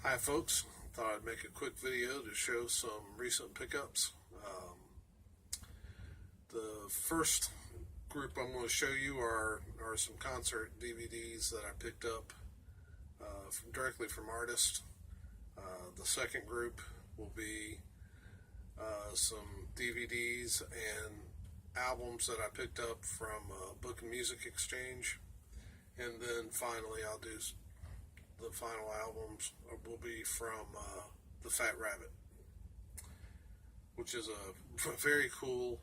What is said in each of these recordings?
Hi folks, thought I'd make a quick video to show some recent pickups. The first group I'm going to show you are some concert DVDs that I picked up directly from artists. The second group will be some DVDs and albums that I picked up from Book and Music Exchange. And then finally I'll do the final albums will be from the Fat Rabbit, which is a very cool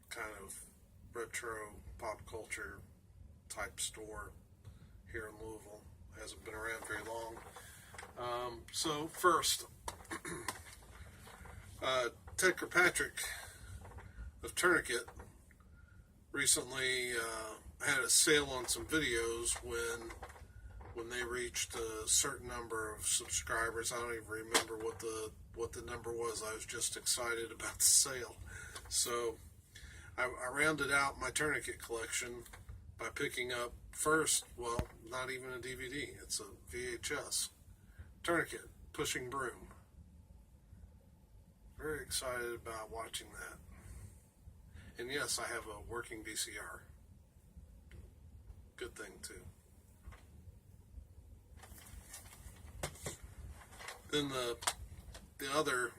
kind of retro pop culture type store here in Louisville. Hasn't been around very long. So first, Ted Kirkpatrick of Tourniquet recently had a sale on some videos when they reached a certain number of subscribers. I don't even remember what the number was. I was just excited about the sale. So I rounded out my Tourniquet collection by picking up first, well, not even a DVD. It's a VHS. Tourniquet, Pushing Broom. Very excited about watching that. And yes, I have a working VCR. Good thing too. Then the other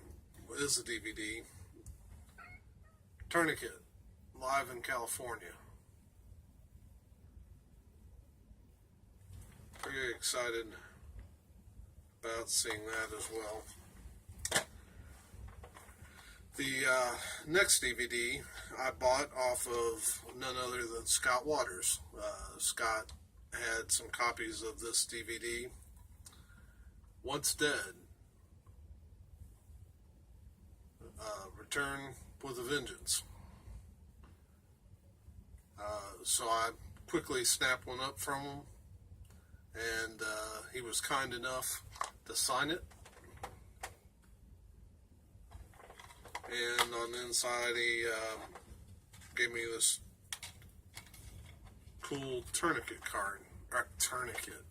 is a DVD. Tourniquet, Live in California. Very excited about seeing that as well. The next DVD I bought off of none other than Scott Waters. Scott had some copies of this DVD, Once Dead, Return with a Vengeance. So I quickly snapped one up from him, and he was kind enough to sign it. And on the inside, he gave me this cool tourniquet card, or tourniquet,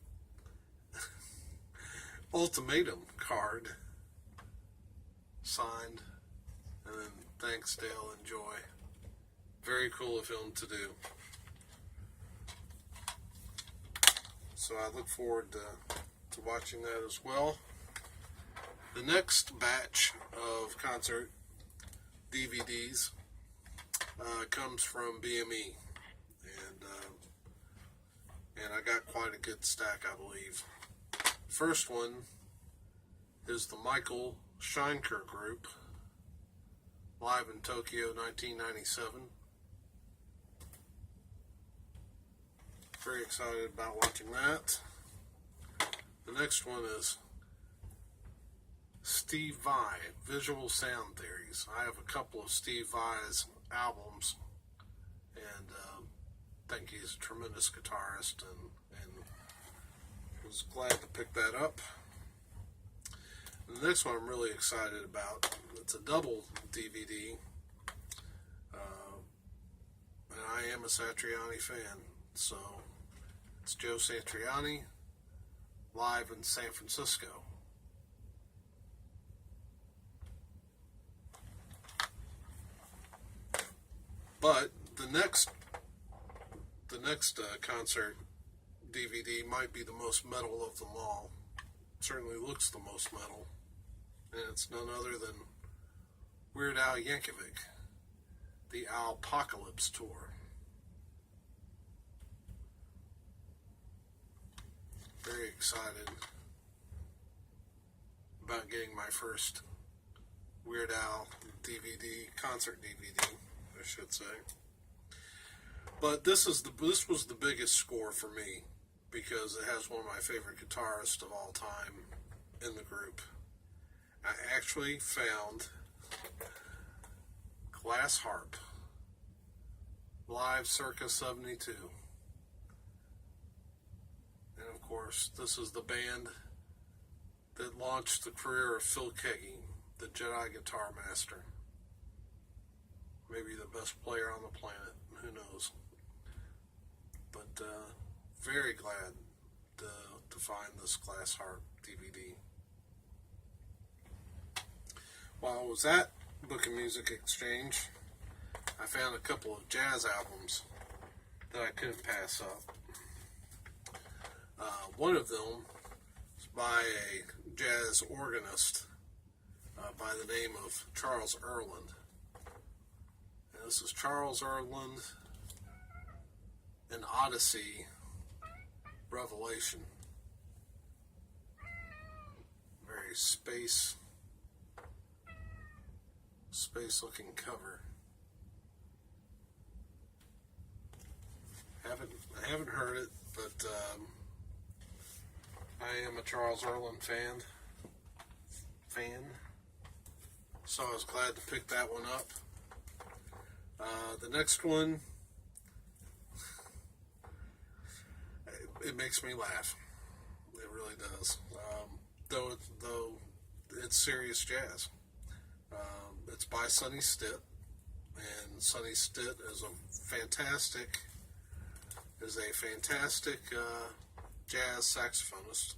ultimatum card, signed, and then thanks Dale, enjoy. Very cool of him to do. So I look forward to watching that as well. The next batch of concert DVDs comes from BME, and I got quite a good stack, I believe. First one is the Michael Schenker Group, Live in Tokyo 1997. Very excited about watching that. The next one is Steve Vai, Visual Sound Theories. I have a couple of Steve Vai's albums, and think he's a tremendous guitarist, and was glad to pick that up. And the next one I'm really excited about. It's a double DVD, and I am a Satriani fan, so it's Joe Satriani, Live in San Francisco. But the next concert DVD might be the most metal of them all. It certainly looks the most metal, and it's none other than Weird Al Yankovic, the Alpocalypse Tour. Very excited about getting my first Weird Al DVD, concert DVD, I should say. But this was the biggest score for me, because it has one of my favorite guitarists of all time in the group. I actually found Glass Harp, live circa 72. And of course, this is the band that launched the career of Phil Keaggy, the Jedi Guitar Master. Maybe the best player on the planet, who knows. But very glad to find this Glass Harp DVD. While I was at Book and Music Exchange, I found a couple of jazz albums that I couldn't pass up. One of them is by a jazz organist by the name of Charles Earland. And this is Charles Earland, an Odyssey Revelation. Very space looking cover. I haven't heard it, but I am a Charles Earland fan. So I was glad to pick that one up. The next one, it makes me laugh. It really does. Though it's serious jazz. It's by Sonny Stitt, and Sonny Stitt is a fantastic jazz saxophonist.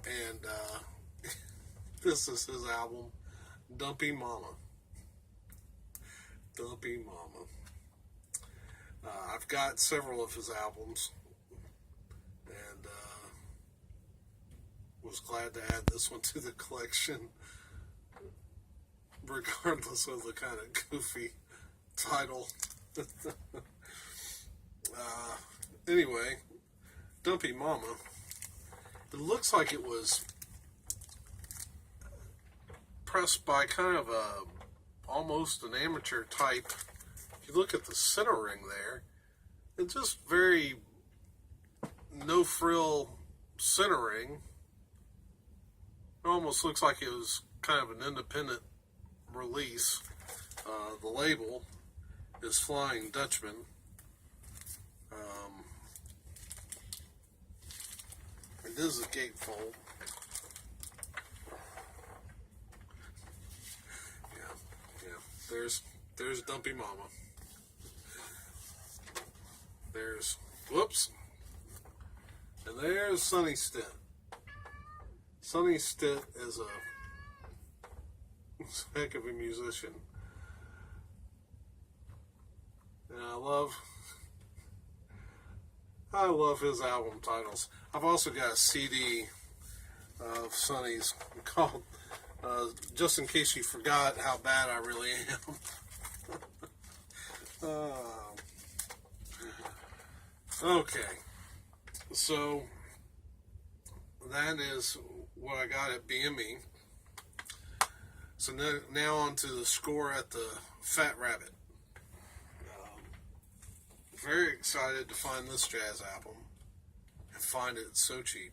And this is his album, Dumpy Mama. Dumpy Mama. I've got several of his albums, and was glad to add this one to the collection, regardless of the kind of goofy title. Anyway, Dumpy Mama. It looks like it was pressed by kind of almost an amateur type. If you look at the center ring there, it's just very no frill centering. It almost looks like it was kind of an independent release. The label is Flying Dutchman. It is a gatefold. Yeah. There's Dumpy Mama. And there's Sonny Stitt. Sonny Stitt is a heck of a musician. And I love his album titles. I've also got a CD of Sonny's called Just in Case You Forgot How Bad I Really Am. Okay, so that is what I got at BME. So now on to the score at the Fat Rabbit. Very excited to find this jazz album and find it so cheap.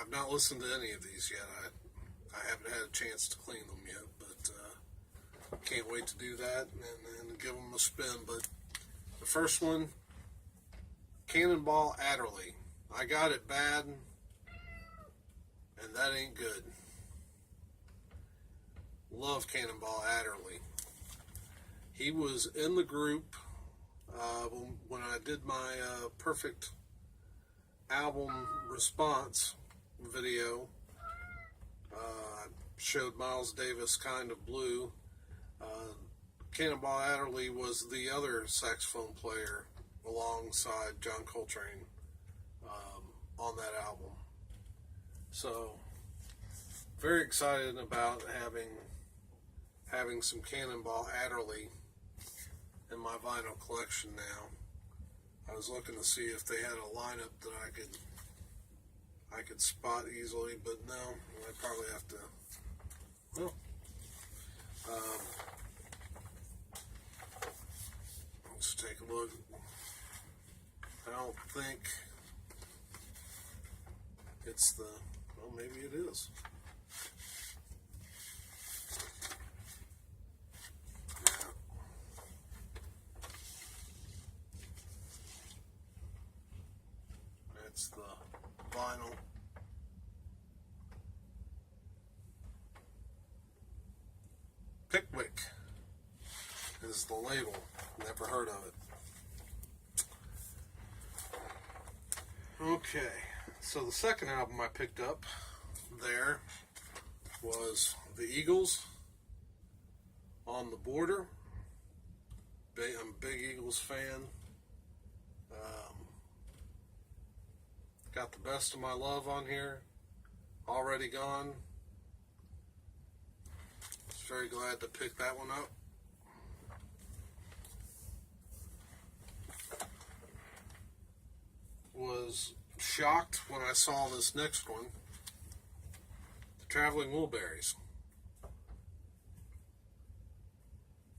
I've not listened to any of these yet. I haven't had a chance to clean them yet, but can't wait to do that and give them a spin. But the first one, Cannonball Adderley. I Got It Bad, and That Ain't Good. Love Cannonball Adderley. He was in the group when I did my perfect album response video. I showed Miles Davis Kind of Blue. Cannonball Adderley was the other saxophone player alongside John Coltrane on that album. So very excited about having some Cannonball Adderley in my vinyl collection now. I was looking to see if they had a lineup that I could spot easily, but no, I probably have to. Well, let's take a look. I don't think it's the. Well, maybe it is. It's the vinyl. Pickwick is the label. Never heard of it. Okay, so the second album I picked up there was the Eagles, On the Border. I'm a big Eagles fan. Got The Best of My Love on here, Already Gone. Was very glad to pick that one up. Was shocked when I saw this next one, The Traveling Wilburys.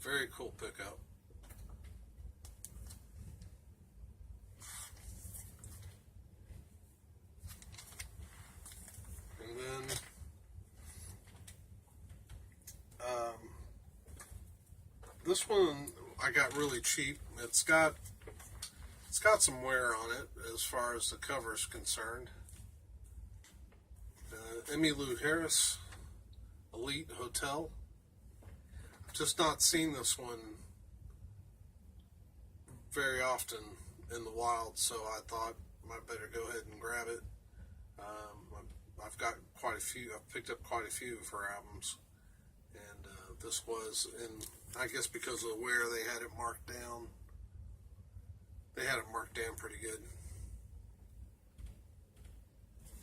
Very cool pickup. And then this one I got really cheap. It's got some wear on it as far as the cover is concerned. Emmylou Harris, Elite Hotel. Just not seen this one very often in the wild, so I thought I better go ahead and grab it. I've got quite a few. I've picked up quite a few of her albums, and this was I guess because of the wear, they had it marked down. They had it marked down pretty good.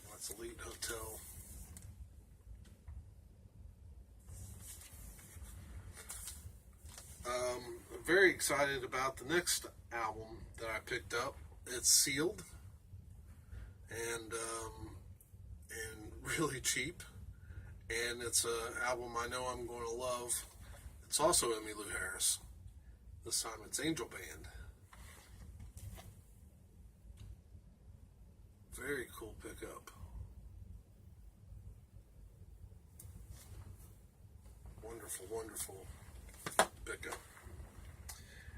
That's Elite Hotel. Very excited about the next album that I picked up. It's sealed and really cheap, and it's an album I know I'm going to love. It's also Emmylou Harris. This time it's Angel Band. Very cool pickup. Wonderful, wonderful pickup.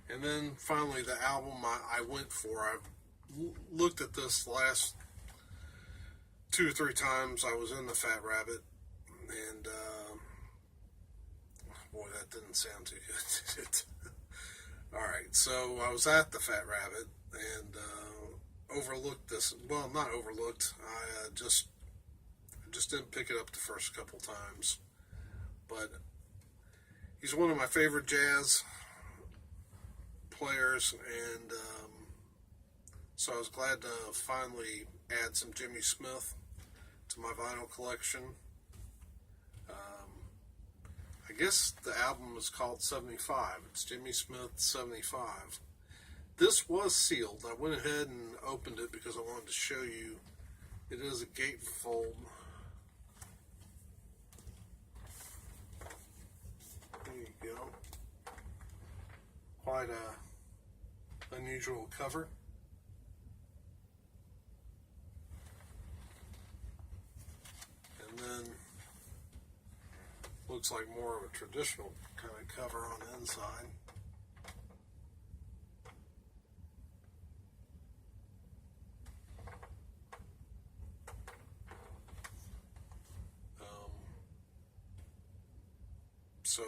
And then finally the album I went for. I've looked at this last 2 or 3 times. I was in the Fat Rabbit, and boy, that didn't sound too good, did it? Alright, so I was at the Fat Rabbit and overlooked this. Well, not overlooked. I just didn't pick it up the first couple times. But he's one of my favorite jazz players, and so I was glad to finally add some Jimmy Smith to my vinyl collection. I guess the album is called 75. It's Jimmy Smith 75. This was sealed. I went ahead and opened it because I wanted to show you. It is a gatefold. There you go. Quite a unusual cover. And then looks like more of a traditional kind of cover on the inside. So,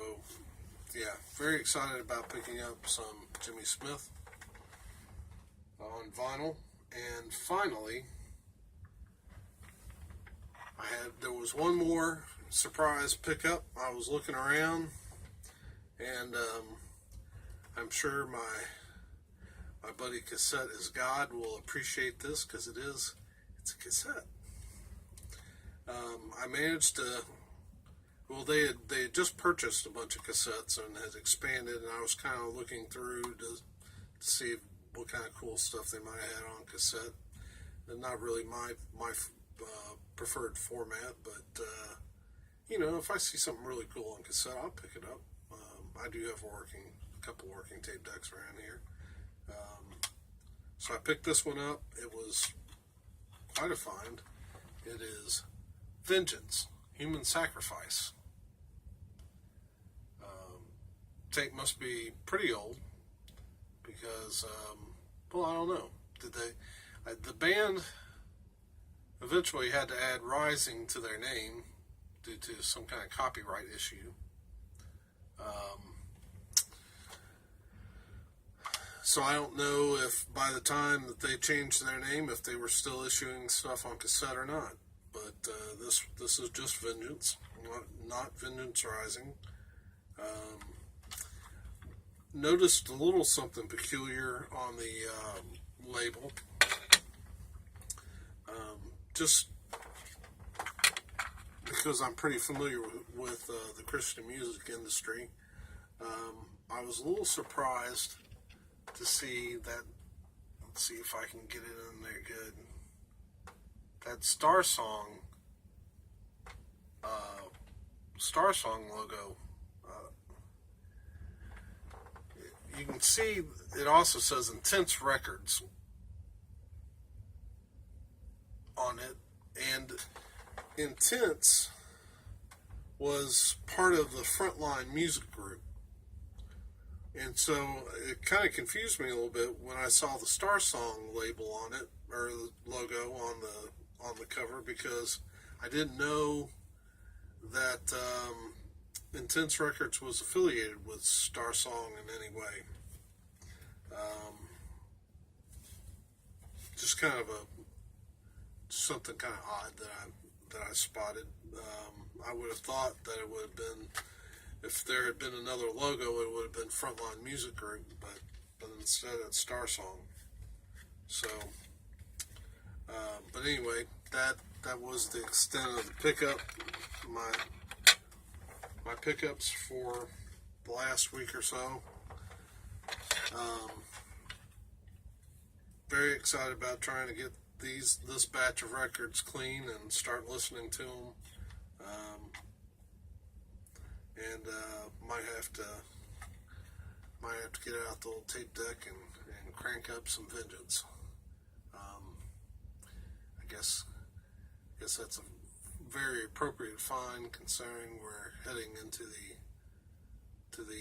yeah, very excited about picking up some Jimmy Smith on vinyl. And finally, there was one more surprise pickup. I was looking around, and I'm sure my buddy Cassette is God will appreciate this, because it's a cassette. I managed to. Well, they had just purchased a bunch of cassettes and had expanded, and I was kind of looking through to see what kind of cool stuff they might have had on cassette. And not really my preferred format, but if I see something really cool on cassette, I'll pick it up. I do have a couple working tape decks around here. So I picked this one up. It was quite a find. It is Vengeance, Human Sacrifice. Tape must be pretty old because, I don't know. The band eventually had to add Rising to their name due to some kind of copyright issue. So I don't know if by the time that they changed their name, if they were still issuing stuff on cassette or not. But this is just Vengeance, not Vengeance Rising. Noticed a little something peculiar on the label. Just because I'm pretty familiar with the Christian music industry, I was a little surprised to see that. Let's see if I can get it in there good. That Star Song logo. You can see it also says Intense Records on it, and Intense was part of the Frontline Music Group, and so it kind of confused me a little bit when I saw the Star Song label on it, or the logo on the cover, because I didn't know that Intense Records was affiliated with Star Song in any way. Just kind of something kind of odd that I spotted. I would have thought that it would have been, if there had been another logo, it would have been Frontline Music Group, but instead it's Star Song. So, but anyway, that was the extent of the pickup. My pickups for the last week or so. Very excited about trying to get this batch of records clean and start listening to them. And might have to get out the old tape deck and crank up some Vengeance. I guess that's a very appropriate find, considering we're heading into the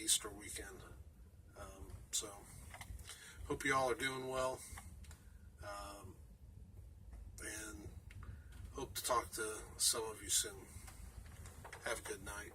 Easter weekend. So hope you all are doing well, and hope to talk to some of you soon. Have a good night.